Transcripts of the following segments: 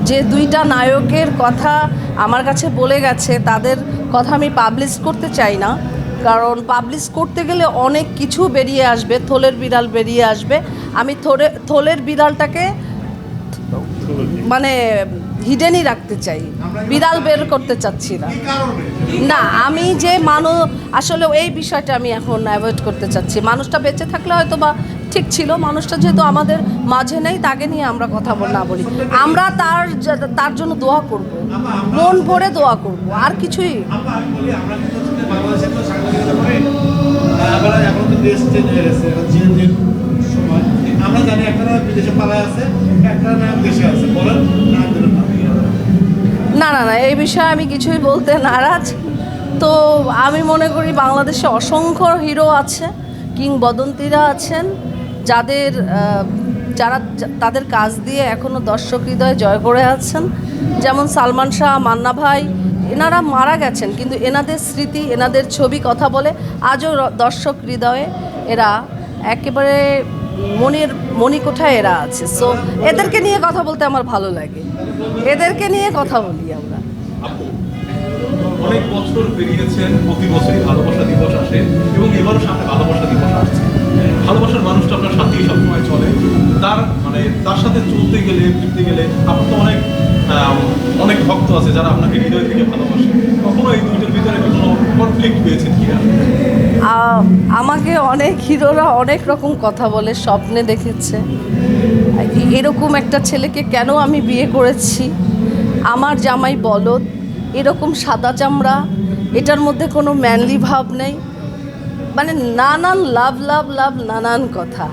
যে দুইটা নায়কের কথা আমার কাছে বলে গেছে, তাদের কথা আমি পাবলিশ করতে চাই না, কারণ পাবলিশ করতে গেলে অনেক কিছু বেরিয়ে আসবে, থলের বিড়াল বেরিয়ে আসবে। আমি থলের বিড়ালটাকে মানে হিডেনই রাখতে চাই, বিড়াল বের করতে চাচ্ছি না। না, আমি যে আসলে এই বিষয়টা আমি এখন অ্যাভয়েড করতে চাচ্ছি। মানুষটা বেঁচে থাকলে হয়তো বা ঠিক ছিল, মানুষটা যেহেতু আমাদের মাঝে নেই, তাকে নিয়ে আমরা কথা না বলি। আমরা তার জন্য দোয়া করব, মন ভরে দোয়া করব, আর কিছুই। আমরা জানি একটা বিদেশে পালায় আছে, একটা দেশে আছে, বলেন না না না, এই বিষয়ে আমি কিছুই বলতে নারাজ। তো আমি মনে করি বাংলাদেশে অসংখ্য হিরো আছে, কিংবদন্তিরা আছেন, যারা তাদের কাজ দিয়ে এখনও দর্শক হৃদয়ে জয় করে আছেন। যেমন সালমান শাহ, মান্না ভাই, এনারা মারা গেছেন, কিন্তু এনাদের স্মৃতি, এনাদের ছবি কথা বলে আজও দর্শক হৃদয়ে। এরা একেবারে মণিকোঠায় এরা আছে। সো এদেরকে নিয়ে কথা বলতে আমার ভালো লাগে, এদেরকে নিয়ে কথা বলি আমরা। অনেক বছর পেরিয়েছেন, প্রতি বছরই ভালোবাসা দিবস আসে এবং এবারও সামনে ভালোবাসা দিবস আসছে। ভালোবাসার মানুষটা আপনার সাথেই সবসময় চলে, তার সাথে চলতে গেলে, ফিরতে গেলে আপনার তো অনেক ভক্ত আছে যারা আপনাকে হৃদয় থেকে ভালোবাসে। কখনো এই দুইটার ভিতরে কোনো কনফ্লিক্ট পেয়েছেন কিনা? আমাকে অনেক হিরোরা অনেক রকম কথা বলে, স্বপ্নে দেখেছে এরকম একটা ছেলেকে কেন আমি বিয়ে করেছি, আমার জামাই বলদ, এরকম সাদা চামড়া, এটার মধ্যে কোনো ম্যানলি ভাব নেই, মানে নানান লাভ লাভ লাভ নানান কথা।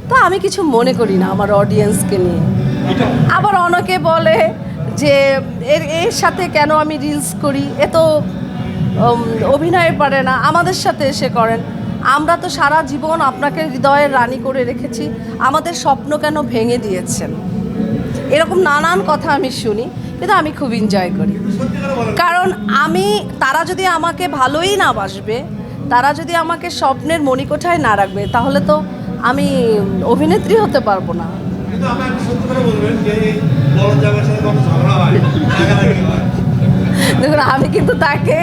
তা আমি কিছু মনে করি না আমার অডিয়েন্সকে নিয়ে। আবার অনেকে বলে যে এর সাথে কেন আমি রিলস করি, এ তো অভিনয় পারে না, আমাদের সাথে এসে করেন। আমরা তো সারা জীবন আপনাকে হৃদয়ের রানী করে রেখেছি, আমাদের স্বপ্ন কেন ভেঙে দিয়েছেন, এরকম নানান কথা আমি শুনি, কিন্তু আমি খুব এনজয় করি। কারণ তারা যদি আমাকে ভালোই না বাসবে, তারা যদি আমাকে স্বপ্নের মণিকোঠায় না রাখবে, তাহলে তো আমি অভিনেত্রী হতে পারবো না। দেখুন, আমি কিন্তু তাকে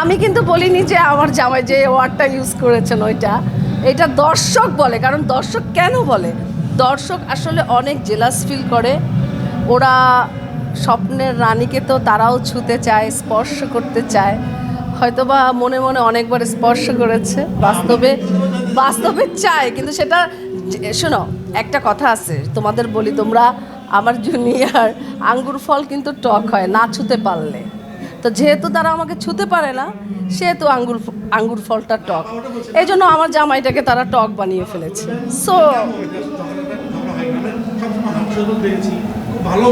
আমি কিন্তু বলিনি যে আমার জামাই যে ওয়ার্ডটা ইউজ করেছেন এটা দর্শক বলে। কারণ দর্শক কেন বলে, দর্শক আসলে অনেক জেলাস ফিল করে। ওরা স্বপ্নের রানীকে তো তারাও ছুতে চায়, স্পর্শ করতে চায়, হয়তোবা মনে মনে অনেকবার স্পর্শ করেছে, বাস্তবে চায়। কিন্তু সেটা শোনো, একটা কথা আছে, তোমাদের বলি, তোমরা আমার জুনিয়র, আঙ্গুর ফল কিন্তু টক হয় না ছুতে পারলে। তো যেহেতু তারা আমাকে ছুতে পারে না, সেহেতু আঙ্গুর ফলটা টক, এই জন্য আমার জামাইটাকে তারা টক বানিয়ে ফেলেছে। সো